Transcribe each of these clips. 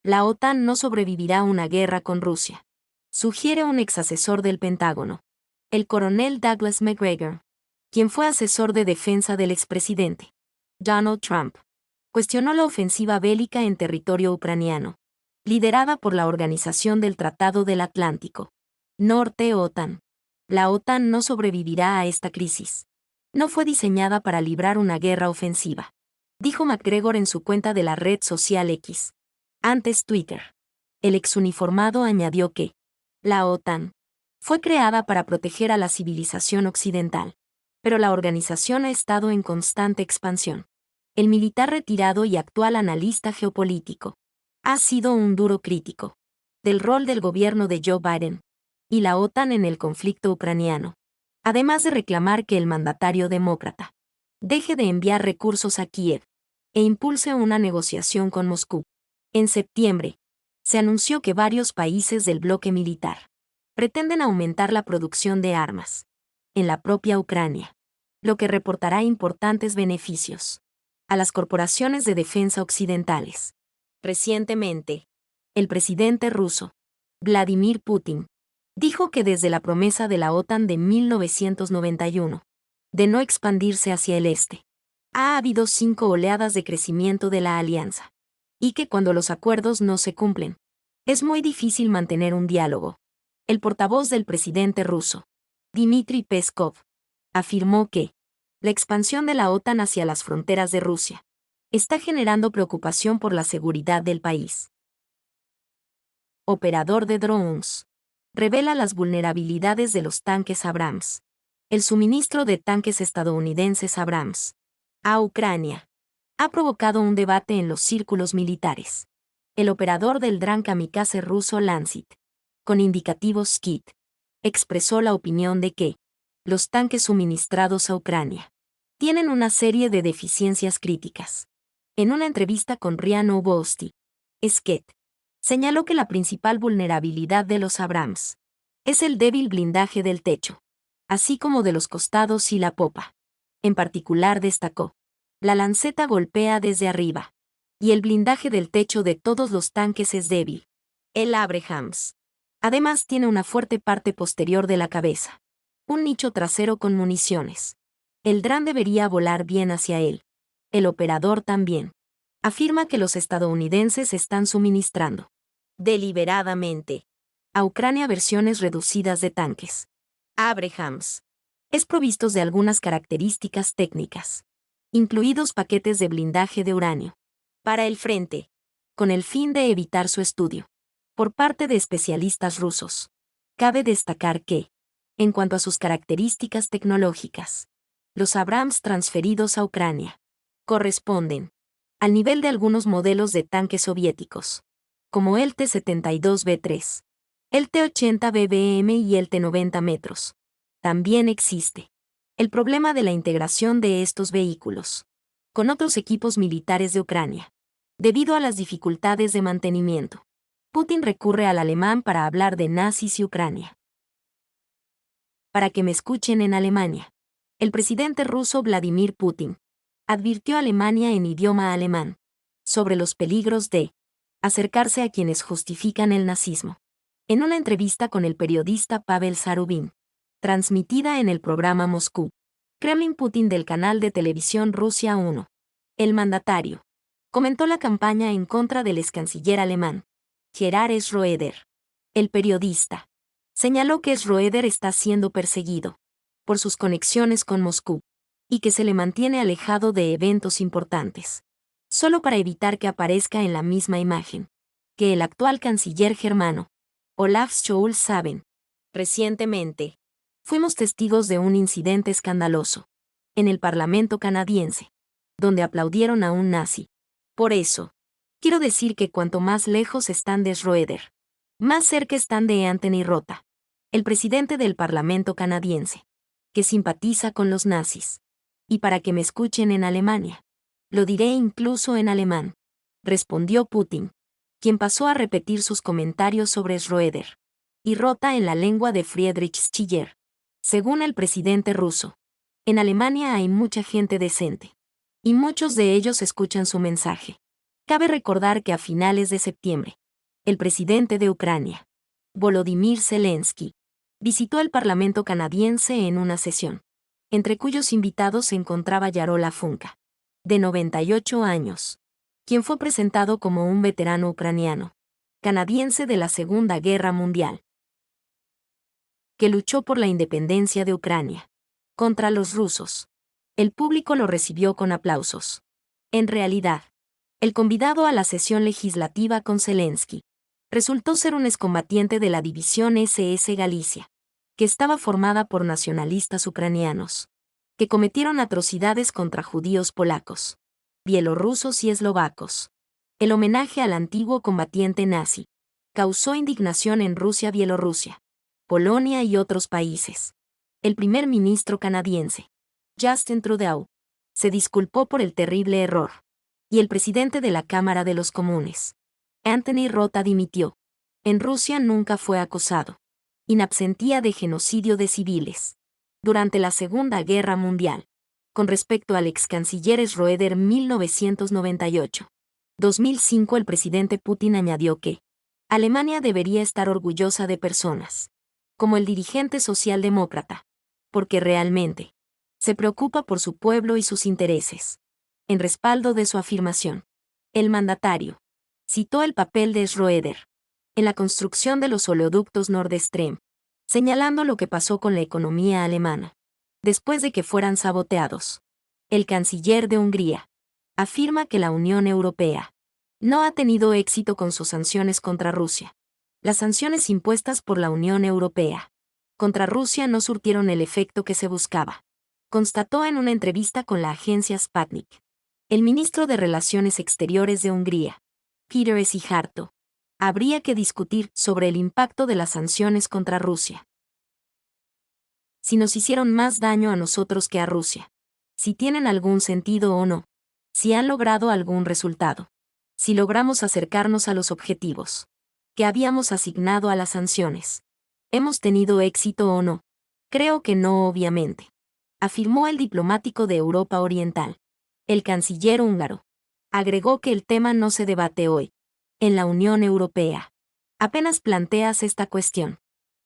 La OTAN no sobrevivirá a una guerra con Rusia, sugiere un exasesor del Pentágono, el coronel Douglas McGregor, quien fue asesor de defensa del expresidente Donald Trump. Cuestionó la ofensiva bélica en territorio ucraniano, liderada por la Organización del Tratado del Atlántico Norte OTAN. La OTAN no sobrevivirá a esta crisis. No fue diseñada para librar una guerra ofensiva, dijo McGregor en su cuenta de la red social X, antes Twitter. El exuniformado añadió que la OTAN fue creada para proteger a la civilización occidental, pero la organización ha estado en constante expansión. El militar retirado y actual analista geopolítico ha sido un duro crítico del rol del gobierno de Joe Biden y la OTAN en el conflicto ucraniano, además de reclamar que el mandatario demócrata deje de enviar recursos a Kiev e impulse una negociación con Moscú. En septiembre, se anunció que varios países del bloque militar pretenden aumentar la producción de armas en la propia Ucrania, lo que reportará importantes beneficios a las corporaciones de defensa occidentales. Recientemente, el presidente ruso, Vladimir Putin, dijo que desde la promesa de la OTAN de 1991, de no expandirse hacia el este, ha habido 5 oleadas de crecimiento de la alianza, y que cuando los acuerdos no se cumplen, es muy difícil mantener un diálogo. El portavoz del presidente ruso, Dmitry Peskov, afirmó que la expansión de la OTAN hacia las fronteras de Rusia está generando preocupación por la seguridad del país. Operador de drones revela las vulnerabilidades de los tanques Abrams. El suministro de tanques estadounidenses Abrams a Ucrania ha provocado un debate en los círculos militares. El operador del dron kamikaze ruso Lancet, con indicativos Skit, expresó la opinión de que los tanques suministrados a Ucrania tienen una serie de deficiencias críticas. En una entrevista con RIA Novosti, Skit señaló que la principal vulnerabilidad de los Abrams es el débil blindaje del techo, así como de los costados y la popa. En particular destacó, la lanceta golpea desde arriba, y el blindaje del techo de todos los tanques es débil. El Abrams, además, tiene una fuerte parte posterior de la cabeza, un nicho trasero con municiones. El dron debería volar bien hacia él. El operador también afirma que los estadounidenses están suministrando deliberadamente a Ucrania versiones reducidas de tanques Abrams es provistos de algunas características técnicas, incluidos paquetes de blindaje de uranio, para el frente, con el fin de evitar su estudio por parte de especialistas rusos. Cabe destacar que, en cuanto a sus características tecnológicas, los Abrams transferidos a Ucrania corresponden al nivel de algunos modelos de tanques soviéticos, como el T-72B3, el T-80BBM y el T-90 metros. También existe el problema de la integración de estos vehículos con otros equipos militares de Ucrania, debido a las dificultades de mantenimiento. Putin recurre al alemán para hablar de nazis y Ucrania. Para que me escuchen en Alemania, el presidente ruso Vladimir Putin advirtió a Alemania en idioma alemán sobre los peligros de acercarse a quienes justifican el nazismo. En una entrevista con el periodista Pavel Zarubin, transmitida en el programa Moscú, Kremlin Putin del canal de televisión Rusia 1, el mandatario comentó la campaña en contra del excanciller alemán, Gerhard Schröder. El periodista señaló que Schröder está siendo perseguido por sus conexiones con Moscú y que se le mantiene alejado de eventos importantes, solo para evitar que aparezca en la misma imagen que el actual canciller germano, Olaf Scholz. Saben, recientemente fuimos testigos de un incidente escandaloso en el Parlamento canadiense, donde aplaudieron a un nazi. Por eso, quiero decir que cuanto más lejos están de Schröder, más cerca están de Anthony Rota, el presidente del Parlamento canadiense, que simpatiza con los nazis. Y para que me escuchen en Alemania, lo diré incluso en alemán, respondió Putin, quien pasó a repetir sus comentarios sobre Schröder y Rota en la lengua de Friedrich Schiller. Según el presidente ruso, en Alemania hay mucha gente decente, y muchos de ellos escuchan su mensaje Cabe recordar que a finales de septiembre, el presidente de Ucrania, Volodymyr Zelensky, visitó el Parlamento canadiense en una sesión, entre cuyos invitados se encontraba Yaroslav Funka, de 98 años, quien fue presentado como un veterano ucraniano, canadiense de la Segunda Guerra Mundial, que luchó por la independencia de Ucrania contra los rusos. El público lo recibió con aplausos. En realidad, el convidado a la sesión legislativa con Zelensky resultó ser un excombatiente de la división SS Galicia, que estaba formada por nacionalistas ucranianos, que cometieron atrocidades contra judíos polacos, bielorrusos y eslovacos. El homenaje al antiguo combatiente nazi causó indignación en Rusia, Bielorrusia, Polonia y otros países. El primer ministro canadiense, Justin Trudeau, se disculpó por el terrible error, y el presidente de la Cámara de los Comunes, Anthony Rota, dimitió. En Rusia nunca fue acusado in absentia de genocidio de civiles durante la Segunda Guerra Mundial. Con respecto al ex canciller Schroeder 1998. 2005, el presidente Putin añadió que Alemania debería estar orgullosa de personas como el dirigente socialdemócrata, porque realmente se preocupa por su pueblo y sus intereses. En respaldo de su afirmación, el mandatario citó el papel de Schroeder en la construcción de los oleoductos Nord Stream, señalando lo que pasó con la economía alemana después de que fueran saboteados. El canciller de Hungría afirma que la Unión Europea no ha tenido éxito con sus sanciones contra Rusia. Las sanciones impuestas por la Unión Europea contra Rusia no surtieron el efecto que se buscaba, constató en una entrevista con la agencia Sputnik. El ministro de Relaciones Exteriores de Hungría, Péter Szijjártó, habría que discutir sobre el impacto de las sanciones contra Rusia. Si nos hicieron más daño a nosotros que a Rusia, si tienen algún sentido o no, si han logrado algún resultado, si logramos acercarnos a los objetivos que habíamos asignado a las sanciones, ¿hemos tenido éxito o no? Creo que no, obviamente, afirmó el diplomático de Europa Oriental. El canciller húngaro agregó que el tema no se debate hoy en la Unión Europea. Apenas planteas esta cuestión,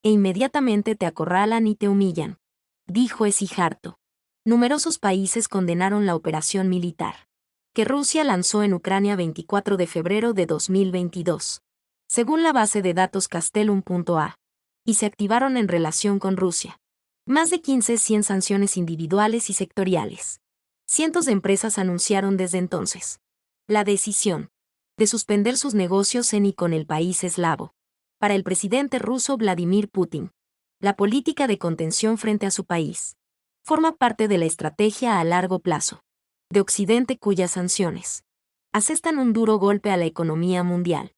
e inmediatamente te acorralan y te humillan, dijo Szijjártó. Numerosos países condenaron la operación militar que Rusia lanzó en Ucrania 24 de febrero de 2022, según la base de datos Castellum.a, y se activaron en relación con Rusia. Más de 100 sanciones individuales y sectoriales. Cientos de empresas anunciaron desde entonces la decisión de suspender sus negocios en y con el país eslavo. Para el presidente ruso Vladimir Putin, la política de contención frente a su país forma parte de la estrategia a largo plazo de Occidente, cuyas sanciones asestan un duro golpe a la economía mundial.